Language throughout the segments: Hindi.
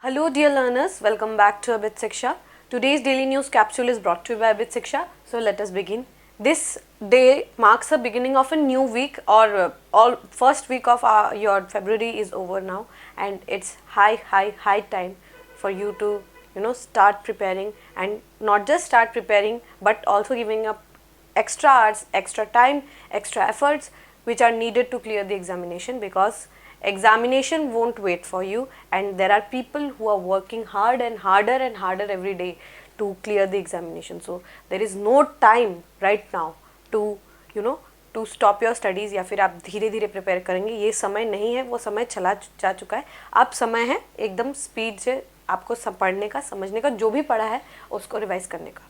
Hello dear learners, welcome back to Abit Siksha. Today's daily news capsule is brought to you by Abit Siksha. So let us begin. This day marks the beginning of a new week, or all first week of your February is over now, and it's high time for you to start preparing, and not just start preparing but also giving up extra hours, extra time, extra efforts which are needed to clear the examination, because examination won't wait for you, and there are people who are working hard and harder every day to clear the examination. So there is no time right now to to stop your studies, या फिर आप धीरे धीरे प्रिपेयर करेंगे, ये समय नहीं है, वो समय चला जा चुका है. अब समय है एकदम स्पीड से आपको पढ़ने का, समझने का, जो भी पढ़ा है उसको रिवाइज करने का.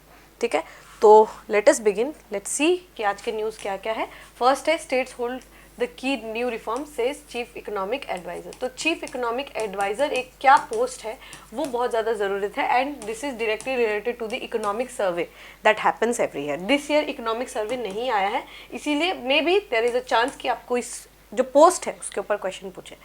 ठीक है, तो let us begin. Let's see कि आज के न्यूज़ क्या क्या है. फर्स्ट है, states hold the key new reform says chief economic adviser. तो चीफ इकोनॉमिक एडवाइज़र एक क्या पोस्ट है, वो बहुत ज़्यादा ज़रूरत है, and this is directly related to the economic survey that happens every year. This year economic survey नहीं आया है, इसीलिए maybe there is a chance कि आपको इस जो पोस्ट है उसके ऊपर क्वेश्चन पूछे.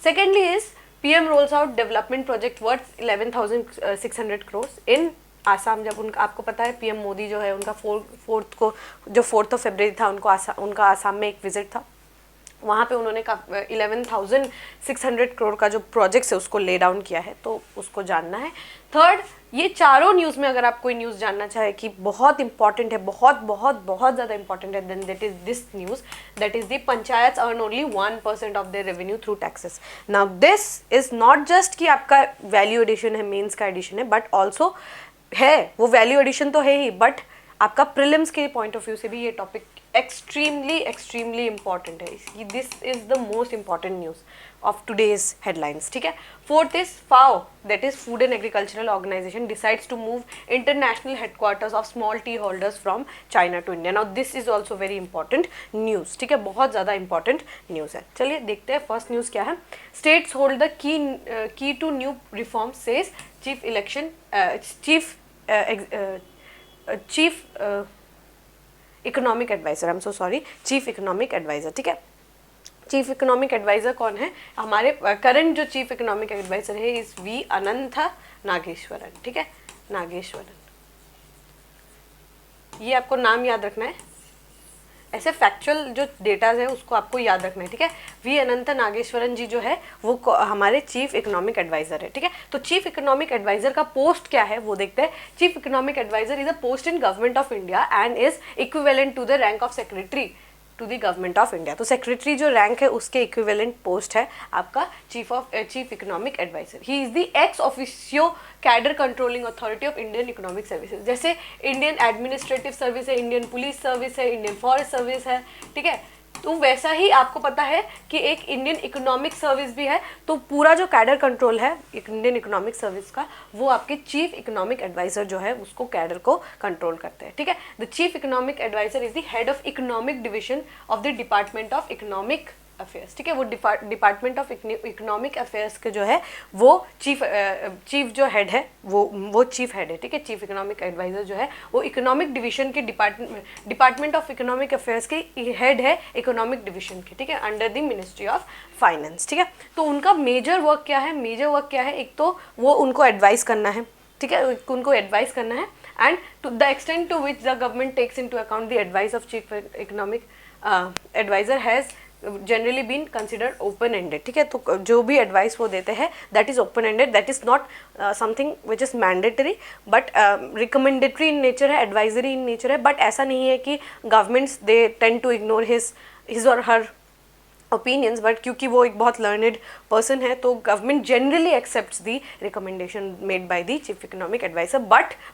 Secondly is PM roles out development project worth 11,600 crores इन आसाम. जब उनका, आपको पता है PM मोदी जो है उनका 4th of February था, उनका आसाम में एक विजिट था. वहाँ पे उन्होंने 11,600 crore का जो प्रोजेक्ट्स है उसको ले डाउन किया है, तो उसको जानना है. थर्ड, ये चारों न्यूज़ में अगर आप कोई न्यूज़ जानना चाहे कि बहुत इंपॉर्टेंट है, बहुत ज़्यादा इंपॉर्टेंट है, then that is this news, that is the panchayat earn only 1% of their revenue through taxes. Now this is not just कि आपका वैल्यू एडिशन है, मेंस का एडिशन है, बट ऑल्सो है, वो वैल्यू एडिशन तो है ही, बट आपका प्रीलिम्स के पॉइंट ऑफ व्यू से भी ये टॉपिक एक्सट्रीमली इंपॉर्टेंट है. This is the most important news of today's headlines. ठीक है. Fourth is FAO, that is food and agricultural organization, decides to move international headquarters of small tea holders from China to India. Now this is also very important news. ठीक है, बहुत ज़्यादा इंपॉर्टेंट न्यूज़ है. चलिए देखते हैं फर्स्ट न्यूज़ क्या है. States hold the key to new reform says chief economic adviser. I am so sorry, chief economic adviser. ठीक है, चीफ इकोनॉमिक एडवाइज़र कौन है? हमारे करंट जो चीफ इकोनॉमिक एडवाइज़र है इस V अनंत नागेश्वरन. ठीक है, नागेश्वरन, ये आपको नाम याद रखना है. ऐसे फैक्चुअल जो डेटाज है उसको आपको याद रखना है. ठीक है, V अनंत नागेश्वरन जी जो है वो हमारे चीफ इकोनॉमिक एडवाइज़र है. ठीक है, तो चीफ इकोनॉमिक एडवाइज़र का पोस्ट क्या है वो देखते हैं. Chief economic adviser is a post in government of India and is equivalent to the rank of secretary to the government of India. तो सेक्रेटरी जो रैंक है उसके इक्विवेलेंट पोस्ट है आपका chief economic adviser. He is the ex officio cadre controlling authority of Indian economic services. जैसे इंडियन एडमिनिस्ट्रेटिव सर्विस है, इंडियन पुलिस सर्विस है, इंडियन फॉरेस्ट सर्विस है. ठीक है, तो वैसा ही आपको पता है कि एक इंडियन इकोनॉमिक सर्विस भी है. तो पूरा जो कैडर कंट्रोल है इंडियन इकोनॉमिक सर्विस का, वो आपके चीफ इकोनॉमिक एडवाइज़र जो है उसको कैडर को कंट्रोल करते हैं. ठीक है, the chief economic adviser is the head of economic division of the department of economic affairs. ठीक है, वो डिपार्टमेंट ऑफ इकोनॉमिक अफेयर्स के जो है वो चीफ जो हेड है वो चीफ हेड है. ठीक है, चीफ इकोनॉमिक एडवाइज़र जो है वो इकोनॉमिक डिवीजन के डिपार्टमेंट ऑफ इकोनॉमिक अफेयर्स के हेड है, इकोनॉमिक डिवीजन के. ठीक है, under the ministry of finance. ठीक है, तो उनका मेजर वर्क क्या है? एक तो वो उनको एडवाइस करना है. ठीक है, उनको एडवाइस करना है, and to the extent to which the government takes into account the advice of chief economic adviser has generally been considered open ended. ठीक है, तो जो भी एडवाइस वो देते हैं that is open ended, that is not something which is mandatory, but recommendatory in nature है, एडवाइजरी इन नेचर है. बट ऐसा नहीं है कि governments they tend to ignore his और हर ओपिनियंस, बट क्योंकि वो एक बहुत लर्नड पर्सन है तो government generally accepts the recommendation made by the chief economic adviser,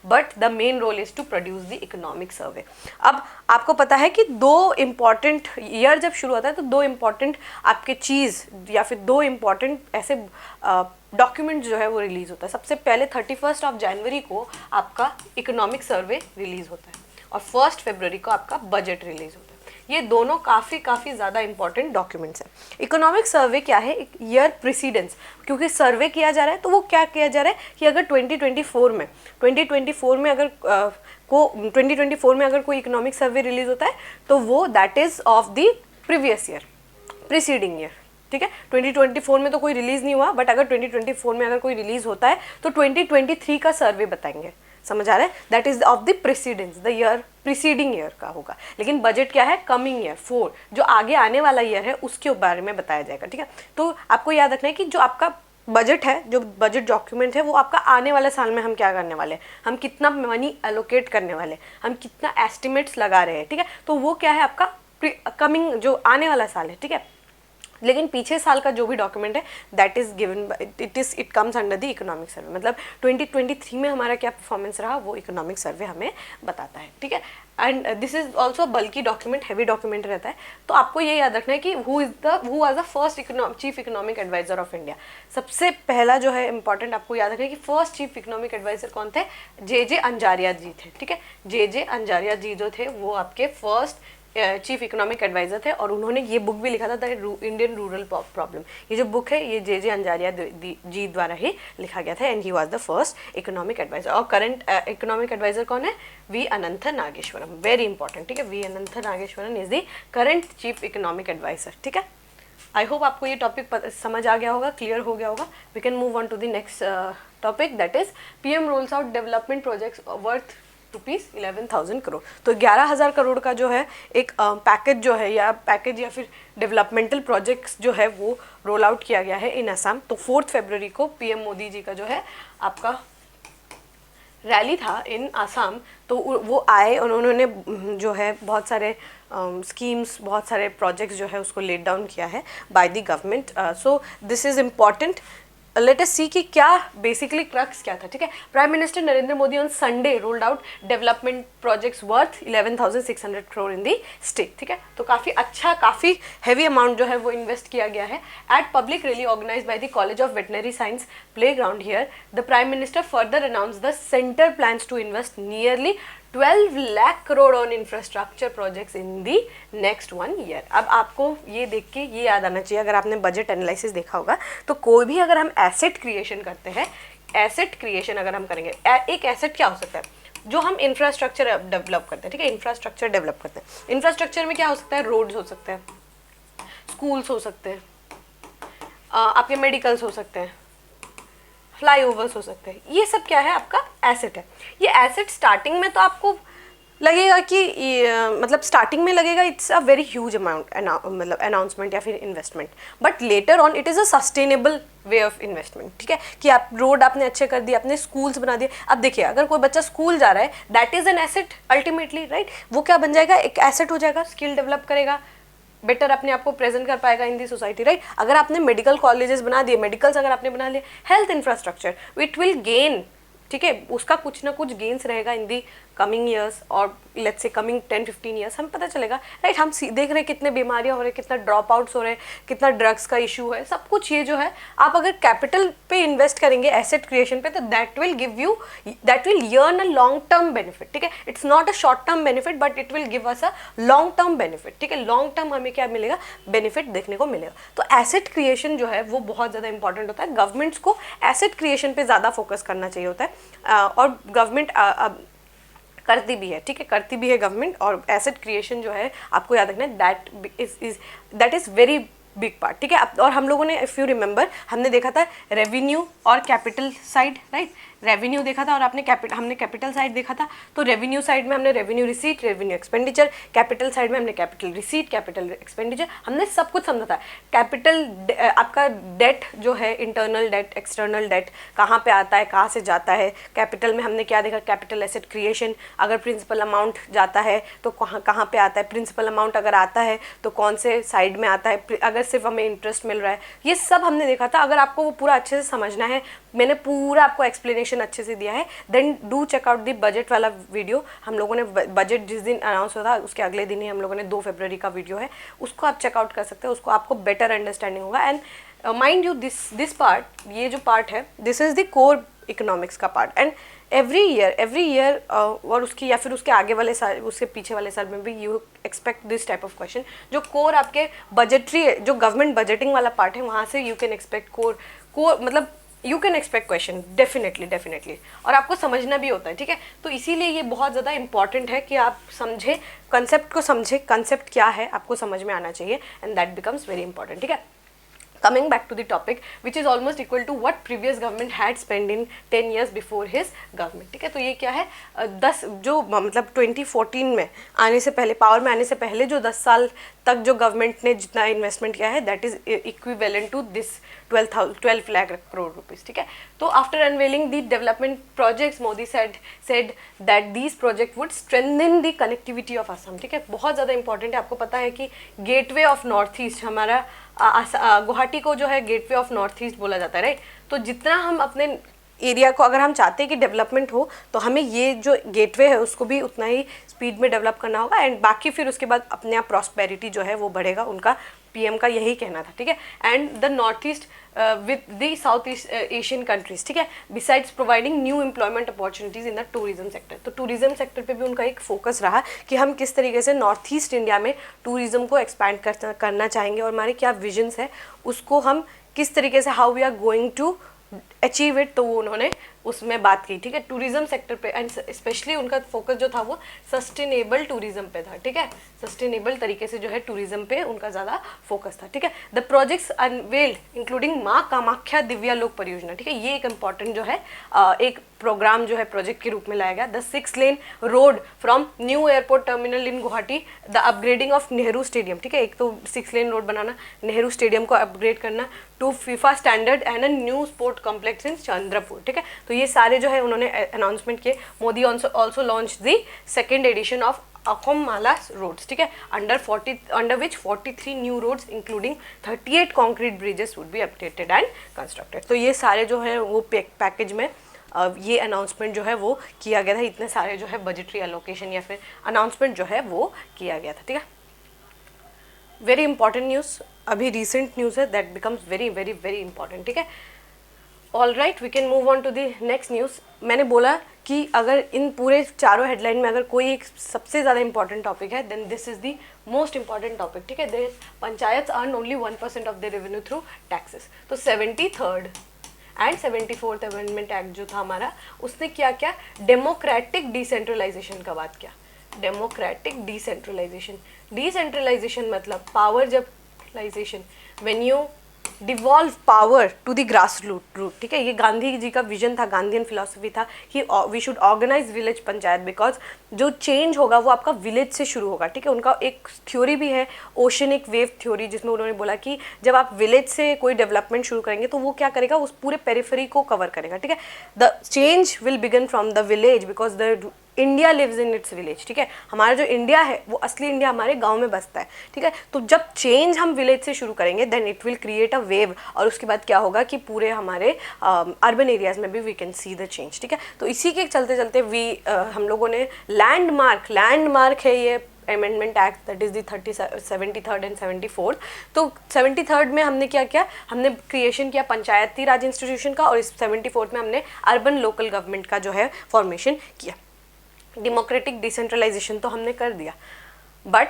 but the main role is to produce the economic survey. अब आपको पता है कि दो इम्पॉर्टेंट ईयर जब शुरू होता है तो दो इम्पॉर्टेंट आपके चीज़ या फिर दो इम्पॉर्टेंट ऐसे डॉक्यूमेंट जो है वो रिलीज़ होता है. सबसे पहले 31 जनवरी को आपका इकोनॉमिक सर्वे रिलीज़ होता है, और 1 फरवरी को आपका बजट रिलीज़ होता है. ये दोनों काफ़ी ज़्यादा इंपॉर्टेंट डॉक्यूमेंट्स हैं. इकोनॉमिक सर्वे क्या है? एक ईयर प्रीसीडेंस, क्योंकि सर्वे किया जा रहा है तो वो क्या किया जा रहा है कि अगर 2024 में अगर कोई इकोनॉमिक सर्वे रिलीज होता है तो वो that is of the previous year, preceding year. ठीक है। 2024 में तो कोई रिलीज नहीं हुआ, बट अगर 2024 में अगर कोई रिलीज होता है तो 2023 का सर्वे बताएंगे, समझ आ रहा है। That is of the precedence, the year preceding year का होगा, लेकिन बजट क्या है, कमिंग ईयर 4, जो आगे आने वाला ईयर है उसके बारे में बताया जाएगा, ठीक है। तो आपको याद रखना है कि जो आपका बजट है, जो बजट डॉक्यूमेंट है, वो आपका आने वाले साल में हम क्या करने वाले हैं, हम कितना मनी एलोकेट करने वाले, हम कितना एस्टिमेट्स लगा रहे हैं, ठीक है। तो वो क्या है, आपका कमिंग जो आने वाला साल है, ठीक है। लेकिन पीछे साल का जो भी डॉक्यूमेंट है that is given, it comes under the economic सर्वे, मतलब 2023 में हमारा क्या परफॉर्मेंस रहा वो इकोनॉमिक सर्वे हमें बताता है, ठीक है। And this is also bulky document, heavy document रहता है। तो आपको ये याद रखना है कि who was the first chief economic adviser of India. सबसे पहला जो है इंपॉर्टेंट आपको याद रखना है कि फर्स्ट चीफ इकोनॉमिक एडवाइजर कौन थे, जे अंजारिया जी थे, ठीक है। जे अंजारिया जी जो थे वो आपके फर्स्ट चीफ इकोनॉमिक एडवाइजर थे, और उन्होंने ये बुक भी लिखा था, द इंडियन रूरल प्रॉब्लम। ये जो बुक है ये जे अंजारिया जी द्वारा ही लिखा गया था, and he was the first economic adviser. और करंट इकोनॉमिक एडवाइजर कौन है, V Anantha Nageswaran, very important, ठीक है। V Anantha Nageswaran is the current chief economic adviser, ठीक है। आई होप आपको ये टॉपिक समझ आ गया होगा, क्लियर हो गया होगा। We can move on to the next topic, that is PM rolls out development projects worth ₹11,000 crore. तो 11,000 करोड़ का जो है एक पैकेज जो है, या पैकेज या फिर डेवलपमेंटल प्रोजेक्ट्स जो है वो रोल आउट किया गया है इन असम। तो 4 फरवरी को पीएम मोदी जी का जो है आपका रैली था इन असम। तो वो आए और उन्होंने जो है बहुत सारे स्कीम्स, बहुत सारे प्रोजेक्ट्स जो है उसको लेट डाउन किया है by the government. So this is important, let us see कि क्या बेसिकली क्रक्स क्या था, ठीक है। Prime minister Narendra Modi on Sunday rolled out development projects worth 11,600 crore in the state, ठीक है। तो काफ़ी अच्छा, काफ़ी हैवी अमाउंट जो है वो इन्वेस्ट किया गया है at public rally organized by the college of veterinary science playground here. The prime minister further announce the centre plans to invest nearly 12 lakh crore on infrastructure projects in the next 1 year. अब आपको ये देख के ये याद आना चाहिए, अगर आपने बजट एनालिसिस देखा होगा तो कोई भी अगर हम एसेट क्रिएशन करते हैं, एसेट क्रिएशन अगर हम करेंगे, एक एसेट क्या हो सकता है, जो हम इंफ्रास्ट्रक्चर डेवलप करते हैं, ठीक है। इंफ्रास्ट्रक्चर डेवलप करते हैं, इंफ्रास्ट्रक्चर में क्या हो सकता है, रोड्स हो सकते हैं, स्कूल्स हो सकते हैं, आपके मेडिकल्स हो सकते हैं, फ्लाईओवर्स हो सकते हैं, ये सब क्या है, आपका एसेट है। ये एसेट स्टार्टिंग में तो आपको लगेगा कि मतलब स्टार्टिंग में लगेगा it's a very huge amount, मतलब अनाउंसमेंट या फिर investment, but later on it is a sustainable way of investment, ठीक है। कि आप रोड आपने अच्छे कर दिए, अपने स्कूल्स बना दिए। अब देखिए, अगर कोई बच्चा स्कूल जा रहा है that is an asset ultimately, right. वो क्या बन जाएगा, एक एसेट हो जाएगा, स्किल डेवलप करेगा, बेटर अपने आप को प्रेजेंट कर पाएगा इन दी सोसाइटी, राइट। अगर आपने मेडिकल कॉलेजेस बना दिए, मेडिकल्स अगर आपने बना लिए, health infrastructure, it will gain, ठीक है, उसका कुछ ना कुछ गेन्स रहेगा इन दी कमिंग ईयर्स, और लेट्स से कमिंग 10-15 ईयर्स, हमें पता चलेगा, राइट। हम देख रहे हैं कितने बीमारियां हो रहे हैं, कितना ड्रॉप आउट्स हो रहे हैं, कितना ड्रग्स का इशू है, सब कुछ ये जो है आप अगर कैपिटल पे इन्वेस्ट करेंगे, एसेट क्रिएशन पे, तो that will give you, that will earn a long term benefit, ठीक है। It's not a short term benefit but it will give us a long term benefit, ठीक है। लॉन्ग टर्म हमें क्या मिलेगा, बेनिफिट देखने को मिलेगा। तो एसेट क्रिएशन जो है वो बहुत ज़्यादा इंपॉर्टेंट होता है। गवर्नमेंट्स को एसेट क्रिएशन पे ज़्यादा फोकस करना चाहिए होता है, और गवर्नमेंट करती भी है, ठीक है, करती भी है गवर्नमेंट। और एसेट क्रिएशन जो है आपको याद रखना है, that is very big part, ठीक है। और हम लोगों ने, इफ़ यू रिमेंबर, हमने देखा था रेवेन्यू और कैपिटल साइड, राइट। रेवेन्यू देखा था और हमने कैपिटल साइड देखा था। तो रेवेन्यू साइड में हमने revenue receipt, revenue expenditure, capital side में हमने कैपिटल रिसीट, कैपिटल एक्सपेंडिचर, हमने सब कुछ समझा था। कैपिटल आपका डेट जो है, इंटरनल डेट, एक्सटर्नल डेट, कहाँ पे आता है, कहाँ से जाता है। कैपिटल में हमने क्या देखा, कैपिटल एसेट क्रिएशन, अगर प्रिंसिपल अमाउंट जाता है तो कहाँ पे आता है, प्रिंसिपल अमाउंट अगर आता है तो कौन से साइड में आता है, अगर सिर्फ हमें इंटरेस्ट मिल रहा है, ये सब हमने देखा था। अगर आपको वो पूरा अच्छे से समझना है, मैंने पूरा आपको एक्सप्लेनेशन अच्छे से दिया है, then do check out the budget वाला वीडियो। हम लोगों ने बजट जिस दिन अनाउंस हुआ था उसके अगले दिन ही हम लोगों ने 2 फरवरी का वीडियो है, उसको आप चेकआउट कर सकते हैं, उसको आपको बेटर अंडरस्टैंडिंग होगा। And mind you this part, ये जो पार्ट है, this is the core economics का पार्ट। एंड एवरी ईयर और उसकी या फिर उसके आगे वाले साल, उसके पीछे वाले साल में भी you expect this type of question. जो कोर आपके बजटरी, जो गवर्नमेंट बजटिंग वाला पार्ट है, वहाँ से यू कैन एक्सपेक्ट कोर मतलब you can expect question, definitely. और आपको समझना भी होता है, ठीक है। तो इसीलिए ये बहुत ज़्यादा इंपॉर्टेंट है कि आप समझे कंसेप्ट को, समझे कंसेप्ट क्या है, आपको समझ में आना चाहिए, and that becomes very important, ठीक है। coming back to the topic, which is almost equal to what previous government had spent in 10 years before his government. ठीक है, तो ये क्या है, 10 जो मतलब 2014 में आने से पहले, पावर में आने से पहले जो 10 साल तक जो गवर्नमेंट ने जितना इन्वेस्टमेंट किया है, that is equivalent to this 12 lakh crore rupees. ठीक है, तो after unveiling the development projects, Modi said that these project would strengthen the connectivity of Assam. ठीक है, बहुत ज़्यादा इंपॉर्टेंट है. आपको पता है कि गेटवे ऑफ नॉर्थ ईस्ट हमारा गुवाहाटी को जो है गेटवे ऑफ नॉर्थ ईस्ट बोला जाता है, राइट. तो जितना हम अपने एरिया को अगर हम चाहते हैं कि डेवलपमेंट हो, तो हमें ये जो गेटवे है उसको भी उतना ही स्पीड में डेवलप करना होगा, एंड बाकी फिर उसके बाद अपने आप प्रॉस्पेरिटी जो है वो बढ़ेगा. उनका पीएम का यही कहना था. ठीक है, and the north east with the south east Asian countries. ठीक है, besides providing new employment opportunities in the tourism sector. तो टूरिज्म सेक्टर पे भी उनका एक फोकस रहा कि हम किस तरीके से नॉर्थ ईस्ट इंडिया में टूरिज्म को एक्सपैंड करना चाहेंगे, और हमारे क्या विजन्स है, उसको हम किस तरीके से, how we are going to achieve it, तो वो उन्होंने उसमें बात की. ठीक है, टूरिज्म सेक्टर पे, एंड स्पेशली उनका फोकस जो था वो सस्टेनेबल टूरिज्म पे था. ठीक है, सस्टेनेबल तरीके से जो है टूरिज्म पे उनका ज़्यादा फोकस था. ठीक है, द प्रोजेक्ट्स अनवेल्ड इंक्लूडिंग माँ कामाख्या दिव्यालोक परियोजना. ठीक है, ये एक इंपॉर्टेंट जो है एक प्रोग्राम जो है प्रोजेक्ट के रूप में लाया गया. The 6 lane road from new airport terminal in Guwahati, the upgrading of Nehru stadium. ठीक है, एक तो 6 लेन रोड बनाना, नेहरू स्टेडियम को अपग्रेड करना to FIFA standard and a new sport complex in Chandrapur. ठीक है, तो ये सारे जो है उन्होंने अनाउंसमेंट किए. Modi also launch the second edition of अकोम माला रोड्स. ठीक है, under which 43 new roads including 38 concrete bridges would be updated and constructed. तो ये सारे जो है वो पैकेज में ये अनाउंसमेंट जो है वो किया गया था. इतने सारे जो है बजटरी एलोकेशन या फिर अनाउंसमेंट जो है वो किया गया था. ठीक है, वेरी इंपॉर्टेंट न्यूज़, अभी रिसेंट न्यूज़ है, that becomes very very very important. ठीक है, all right, we can move on to the next news. मैंने बोला कि अगर इन पूरे चारों हेडलाइन में अगर कोई एक सबसे ज़्यादा इंपॉर्टेंट टॉपिक है, then this is the most important topic. ठीक है, they panchayat earn only 1% of the revenue through taxes. तो 73rd and 74th amendment act जो था हमारा, उसने क्या क्या डेमोक्रेटिक डिसेंट्रलाइजेशन का बात किया. डेमोक्रेटिक डिसेंट्रलाइजेशन मतलब पावर जब when you devolve power to the grass root. ठीक है, ये गांधी जी का विजन था, गांधीयन फिलॉसफी था कि we should organise village panchayat, because जो चेंज होगा वो आपका विलेज से शुरू होगा. ठीक है, उनका एक थ्योरी भी है ओशनिक वेव थ्योरी, जिसमें उन्होंने बोला कि जब आप विलेज से कोई डेवलपमेंट शुरू करेंगे तो वो क्या करेगा, उस पूरे पेरिफेरी को कवर करेगा. ठीक है, the change will begin from the village because the India lives in its village. ठीक है, हमारा जो इंडिया है वो असली इंडिया हमारे गांव में बसता है. ठीक है, तो जब चेंज हम विलेज से शुरू करेंगे then it will create a wave, और उसके बाद क्या होगा कि पूरे हमारे अर्बन एरियाज में भी we can see the change. ठीक है, तो इसी के चलते चलते हम लोगों ने लैंडमार्क है ये amendment act, that is the 73rd and 74th. तो 73rd में हमने क्या किया, हमने क्रिएशन किया पंचायती राज इंस्टीट्यूशन का, और इस 74th में हमने अर्बन लोकल गवर्नमेंट का जो है फॉर्मेशन किया. डेमोक्रेटिक डिसेंट्रलाइजेशन तो हमने कर दिया, but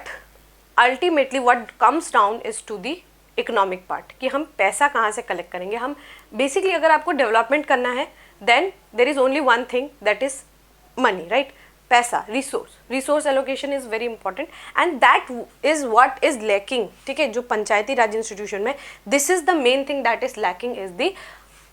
ultimately what comes down is to the economic part, कि हम पैसा कहाँ से कलेक्ट करेंगे. हम बेसिकली अगर आपको डेवलपमेंट करना है then there is only one thing, that is money, right. पैसा, resource allocation is very important, and that is what is lacking. ठीक है, जो पंचायती राज इंस्टीट्यूशन में this is the main thing that is lacking is the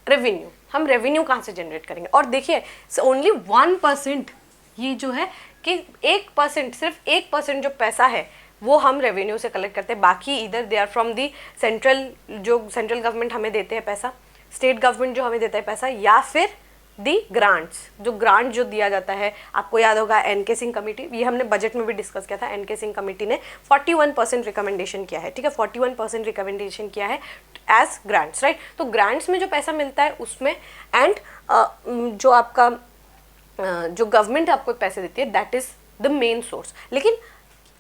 revenue. हम रेवेन्यू कहाँ से जनरेट करेंगे, और देखिए ओनली 1%, ये जो है कि 1%, सिर्फ 1% जो पैसा है वो हम रेवेन्यू से कलेक्ट करते हैं. बाकी इधर they are from the central, जो सेंट्रल गवर्नमेंट हमें देते हैं पैसा, स्टेट गवर्नमेंट जो हमें देता है पैसा, या फिर दी ग्रांट्स, जो ग्रांट जो दिया जाता है. आपको याद होगा एनके सिंह कमेटी, ये हमने बजट में भी डिस्कस किया था. एनके सिंह कमेटी ने 41% रिकमेंडेशन किया है. ठीक है, 41% रिकमेंडेशन किया है एज ग्रांट्स, राइट. तो ग्रांट्स में जो पैसा मिलता है उसमें, एंड जो आपका जो गवर्नमेंट आपको पैसे देती है, that is the main source. लेकिन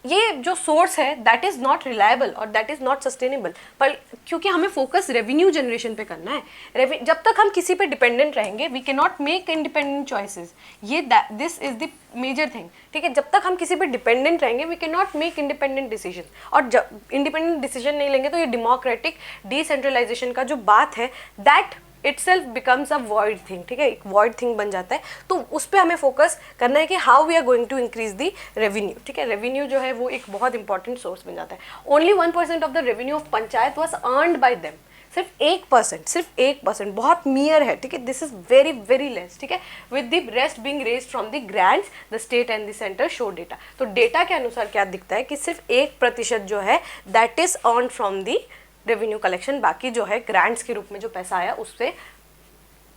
ये जो सोर्स है दैट इज़ नॉट रिलायबल और दैट इज़ नॉट सस्टेनेबल, पर क्योंकि हमें फोकस रेवेन्यू जनरेशन पे करना है. जब तक हम किसी पे डिपेंडेंट रहेंगे we can not make independent choices. ये this is the major thing. ठीक है, जब तक हम किसी पे डिपेंडेंट रहेंगे we can not make independent decision, और जब इंडिपेंडेंट डिसीजन नहीं लेंगे तो ये डेमोक्रेटिक डिसेंट्रलाइजेशन का जो बात है that itself becomes a void thing. ठीक है, एक void thing बन जाता है. तो उस पर हमें फोकस करना है कि how we are going to increase the revenue. ठीक है, रेवेन्यू जो है वो एक बहुत इंपॉर्टेंट सोर्स बन जाता है. Only 1% of the revenue of panchayat was earned by them. सिर्फ 1%, सिर्फ 1%, बहुत मियर है, ठीक है, this is very very less, ठीक है, with the rest being raised from the grants, the state and the centre show data. तो डेटा के अनुसार क्या दिखता है कि सिर्फ 1% जो है that is earn from the revenue collection, बाकी जो है ग्रांट्स के रूप में जो पैसा आया उससे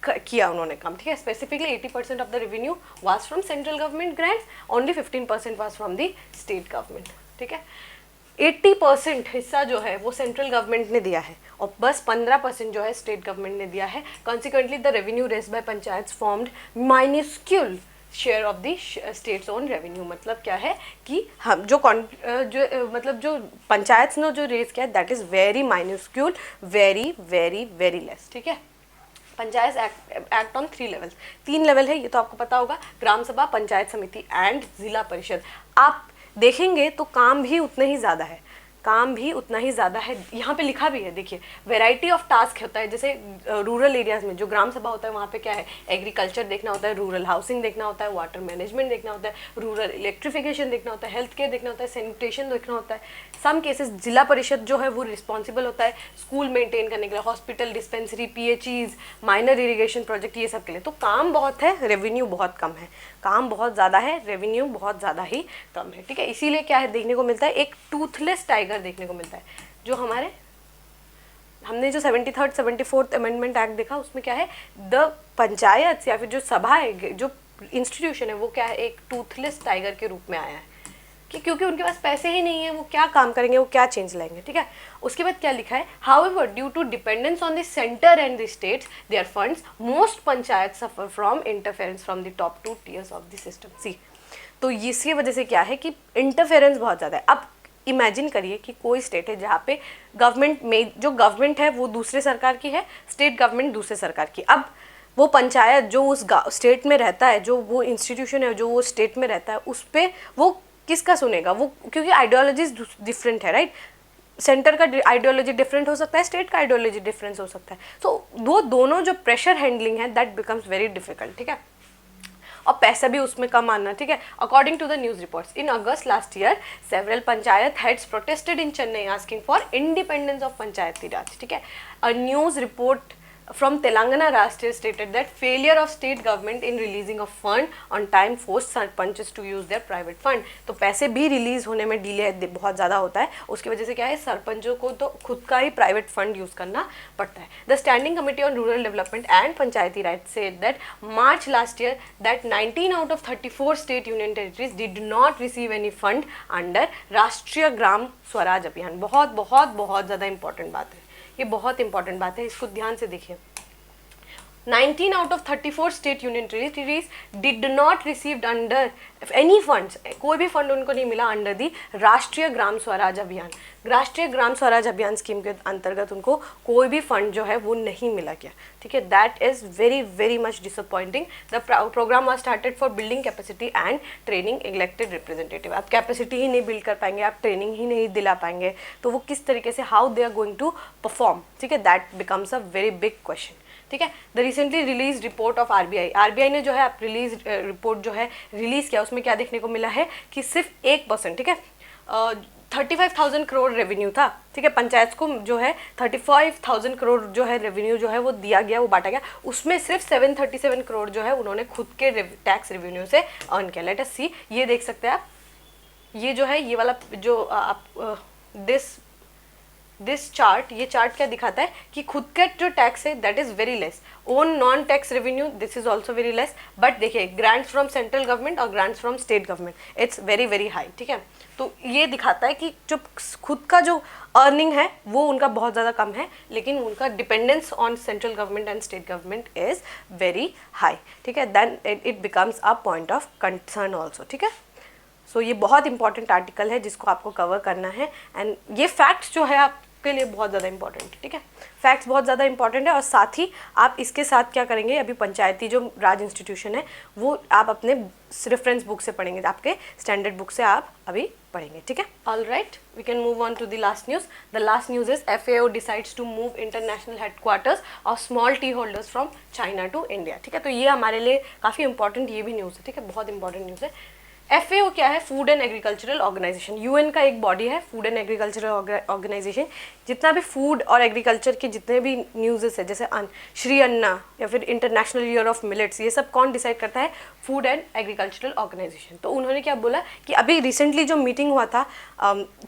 किया उन्होंने काम, ठीक है। Specifically 80% of the revenue was from central government grants, only 15% was from the state government, ठीक है। 80% हिस्सा जो है वो सेंट्रल गवर्नमेंट ने दिया है और बस 15% जो है स्टेट गवर्नमेंट ने दिया है। Consequently the revenue raised by panchayat formed minuscule share of the state's own revenue. मतलब क्या है कि हम जो मतलब जो पंचायत ने जो रेज किया that is very minuscule, very very very less, ठीक है। Panchayat act on 3 levels, 3 level है, ये तो आपको पता होगा, ग्राम सभा, पंचायत समिति एंड जिला परिषद। आप देखेंगे तो काम भी उतना ही ज़्यादा है, काम भी उतना ही ज़्यादा है। यहाँ पे लिखा भी है, देखिए, वैरायटी ऑफ टास्क होता है। जैसे रूरल एरियाज़ में जो ग्राम सभा होता है वहाँ पे क्या है, एग्रीकल्चर देखना होता है, रूरल हाउसिंग देखना होता है, वाटर मैनेजमेंट देखना होता है, रूरल इलेक्ट्रिफिकेशन देखना होता है, हेल्थ केयर देखना होता है, सैनिटेशन देखना होता है। सम केसेस जिला परिषद जो है वो रिस्पॉन्सिबल होता है स्कूल मेंटेन करने के लिए, hospital, dispensary, PHEs, minor irrigation project, ये सब के लिए। तो काम बहुत है, रेवेन्यू बहुत कम है, काम बहुत ज़्यादा है, रेवेन्यू बहुत ज़्यादा ही कम है, ठीक है। इसीलिए क्या है देखने को मिलता है, एक टूथलेस टाइगर देखने को मिलता है। जो हमने जो 73rd 74th अमेंडमेंट एक्ट देखा उसमें क्या है, द पंचायत या फिर जो सभा है, जो इंस्टीट्यूशन है, वो क्या है, एक टूथलेस टाइगर के रूप में आया है कि क्योंकि उनके पास पैसे ही नहीं है, वो क्या काम करेंगे, वो क्या चेंज लाएंगे, ठीक है। उसके बाद क्या लिखा है, however due to dependence on the centre and the states their funds most panchayat suffer from interference from the top 2 tiers of the system. See, तो इसकी वजह से क्या है कि इंटरफेरेंस बहुत ज़्यादा है। अब इमेजिन करिए कि कोई स्टेट है जहाँ पे गवर्नमेंट में जो गवर्नमेंट है वो दूसरे सरकार की है, स्टेट गवर्नमेंट दूसरे सरकार की। अब वो पंचायत जो उस स्टेट में रहता है, जो वो इंस्टीट्यूशन है जो वो स्टेट में रहता है, उस पर वो किसका सुनेगा, वो क्योंकि आइडियोलॉजीज डिफरेंट है, राइट। सेंटर का आइडियोलॉजी डिफरेंट हो सकता है, स्टेट का आइडियोलॉजी डिफरेंस हो सकता है। तो वो दोनों जो प्रेशर हैंडलिंग है दैट बिकम्स वेरी डिफिकल्ट, ठीक है। और पैसा भी उसमें कम आना, ठीक है। According to the news reports in August last year several panchayat heads protested in Chennai asking for independence of Panchayati Raj, ठीक है। A news report from Telangana Rashtriya stated that failure of state government in releasing of fund on time forced sarpanches to use their private fund। तो पैसे भी रिलीज होने में डिले बहुत ज़्यादा होता है, उसकी वजह से क्या है, सरपंचों को तो खुद का ही प्राइवेट फंड यूज़ करना पड़ता है। The standing committee on rural development and Panchayati Raj said that March last year that 19 out of 34 state union territories did not receive any fund under राष्ट्रीय ग्राम स्वराज अभियान। बहुत बहुत बहुत ज़्यादा इंपॉर्टेंट बात है, ये बहुत इंपॉर्टेंट बात है, इसको ध्यान से देखिए। 19 out of 34 state union territories did not received under any funds, कोई भी फंड उनको नहीं मिला अंडर दी राष्ट्रीय ग्राम स्वराज अभियान। राष्ट्रीय ग्राम स्वराज अभियान स्कीम के अंतर्गत उनको कोई भी फंड जो है वो नहीं मिला गया, ठीक है। That is very very much disappointing. The programme was started for building capacity and training elected representative. आप कैपेसिटी ही नहीं बिल्ड कर पाएंगे, आप ट्रेनिंग ही नहीं दिला पाएंगे, तो वो किस तरीके से, how they are going to perform, ठीक है। That becomes a very big question, ठीक है। The recently release report of RBI ने जो है रिलीज रिपोर्ट जो है रिलीज किया, उसमें क्या देखने को मिला है कि सिर्फ 1%, ठीक है, 35,000 करोड़ रेवेन्यू था, ठीक है। पंचायत को जो है 35,000 करोड़ जो है रेवेन्यू जो है वो दिया गया, वो बांटा गया, उसमें सिर्फ 737 करोड़ जो है उन्होंने खुद के टैक्स रेवेन्यू से अर्न किया। लेट अस सी, ये देख सकते हैं आप, ये जो है ये वाला जो आप दिस चार्ट, ये चार्ट क्या दिखाता है कि खुद का जो टैक्स है that is very less, own non tax revenue this is also very less, but देखिए ग्रांट्स फ्रॉम सेंट्रल गवर्नमेंट और grants from state government it's very very high, ठीक है। तो ये दिखाता है कि जो खुद का जो अर्निंग है वो उनका बहुत ज़्यादा कम है, लेकिन उनका dependence on central government and state government is very high, ठीक है। Then it becomes a point of concern also, ठीक है। सो ये बहुत इंपॉर्टेंट आर्टिकल है जिसको आपको कवर करना है, एंड ये फैक्ट्स जो है आपके लिए बहुत ज़्यादा इंपॉर्टेंट है, ठीक है। फैक्ट्स बहुत ज़्यादा इंपॉर्टेंट है, और साथ ही आप इसके साथ क्या करेंगे, अभी पंचायती जो राज इंस्टीट्यूशन है वो आप अपने रेफरेंस बुक से पढ़ेंगे, आपके स्टैंडर्ड बुक से आप अभी पढ़ेंगे, ठीक है। All right, we can move on to the last news. The last news is FAO decides to move international headquarters of small tea holders from China to India, ठीक है। तो ये हमारे लिए काफ़ी इंपॉर्टेंट ये भी न्यूज़ है, ठीक है, बहुत इंपॉर्टेंट न्यूज़ है। FAO क्या है? Food and agricultural organisation, UN का एक बॉडी है, फूड एंड एग्रीकल्चरल ऑर्गेनाइजेशन। जितना भी फूड और एग्रीकल्चर के जितने भी न्यूज़ है, जैसे श्री अन्ना या फिर इंटरनेशनल ईयर ऑफ मिलेट्स, ये सब कौन डिसाइड करता है? Food and agricultural organisation. तो उन्होंने क्या बोला कि अभी रिसेंटली जो मीटिंग हुआ था,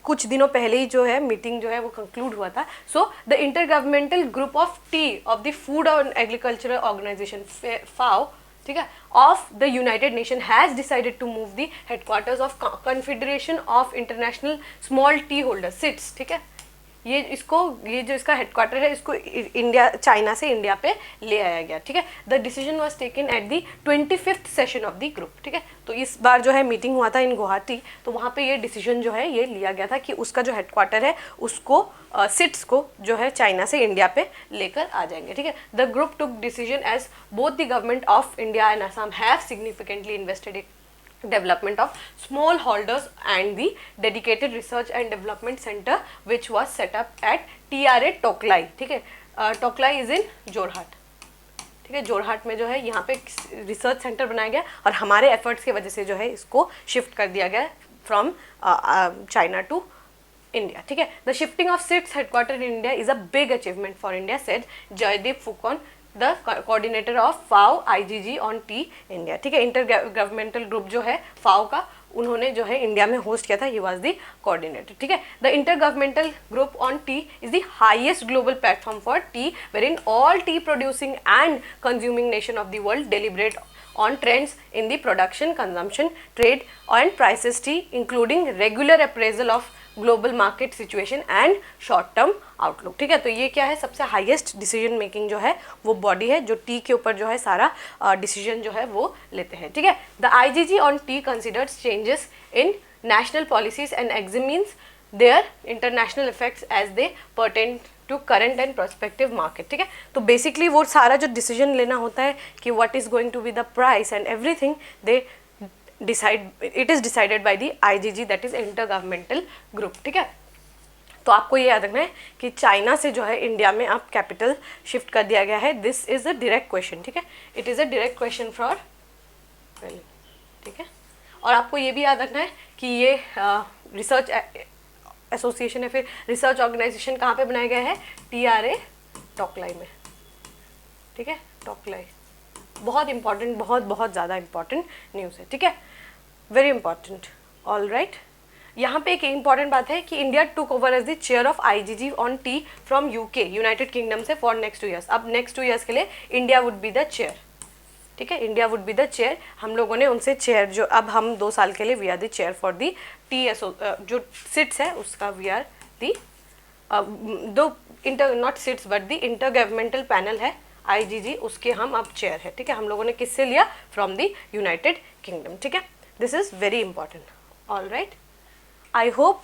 कुछ दिनों पहले ही जो है मीटिंग जो है वो कंक्लूड हुआ था। So the inter governmental group of tea of the food and agricultural organisation FAO, ठीक है, of the united nation has decided to move the headquarters of confederation of international small tea holder CITS, ठीक है, ये जो इसका हेडक्वार्टर है, इसको इंडिया, चाइना से इंडिया पे ले आया गया, ठीक है। The decision was taken at the 25th session of the group, ठीक है। तो इस बार जो है मीटिंग हुआ था इन गुवाहाटी, तो वहाँ पे ये डिसीजन जो है ये लिया गया था कि उसका जो हेडक्वार्टर है उसको सिट्स को जो है चाइना से इंडिया पे लेकर आ जाएंगे, ठीक है। The group took decision as both the government of India and Assam have significantly invested development of small holders and the dedicated research and development center which was set up at TRA Toklai, ठीक है। Toklai is in जोरहाट, ठीक है, जोरहाट में जो है यहाँ पे रिसर्च सेंटर बनाया गया और हमारे एफर्ट्स की वजह से जो है इसको शिफ्ट कर दिया गया फ्रॉम चाइना टू इंडिया, ठीक है। The shifting of CITS headquarter in India is a big achievement for India, said Jaydeep Phukan, the coordinator of FAO IGG on tea India, ठीक है। इंटर गवर्नमेंटल ग्रुप जो है FAO का, उन्होंने जो है इंडिया में होस्ट किया था, ही वाज द कोऑर्डिनेटर, ठीक है। The inter governmental group on T is the highest global platform for T wherein all T producing and consuming nation of the world deliberate on trends in the production, consumption, trade and prices tea, including regular appraisal of global market situation and short term outlook, ठीक है। तो ये क्या है? सबसे हाईएस्ट डिसीजन मेकिंग जो है वो बॉडी है जो टी के ऊपर जो है सारा डिसीजन जो है वो लेते हैं, ठीक है। The IGG on tea considers changes in national policies and examines their international effects as they pertain to current and prospective market, ठीक है। तो बेसिकली वो सारा जो डिसीजन लेना होता है कि what is going to be the price and everything, they it is decided by the IGG, that is intergovernmental group, ठीक है। तो आपको ये याद रखना है कि चाइना से जो है इंडिया में अब कैपिटल शिफ्ट कर दिया गया है। This is a direct question, ठीक है, it is a direct question for, ठीक है। और आपको ये भी याद रखना है कि ये रिसर्च एसोसिएशन है, फिर रिसर्च ऑर्गेनाइजेशन कहाँ पे बनाया गया है? TRA टोकलाई में, ठीक है, टोकलाई। बहुत इंपॉर्टेंट, बहुत ज़्यादा इंपॉर्टेंट न्यूज़ है, ठीक है, वेरी इंपॉर्टेंट। ऑल राइट, यहाँ पे एक इंपॉर्टेंट बात है कि India took over as the chair of IGG on tea from UK, united kingdom से, फॉर नेक्स्ट 2 years। अब नेक्स्ट 2 years के लिए India would be the chair, ठीक है, India would be the chair. हम लोगों ने उनसे चेयर जो, अब हम 2 साल के लिए we are the chair for the tea जो सिट्स है उसका, वी आर दी दो inter, not CITS but the inter governmental panel है IGG, उसके हम अब चेयर है, ठीक है। हम लोगों ने किससे लिया? फ्रॉम द यूनाइटेड किंगडम, ठीक है। This is very important. All right, I hope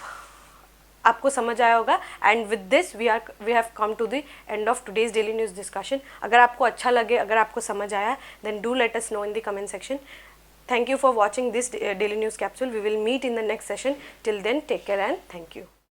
आपको समझ आया होगा। And with this we have come to the end of today's daily news discussion. अगर आपको अच्छा लगे, अगर आपको समझ आया, then do let us know in the comment section. Thank you for watching this daily news capsule. We will meet in the next session. Till then, take care and thank you.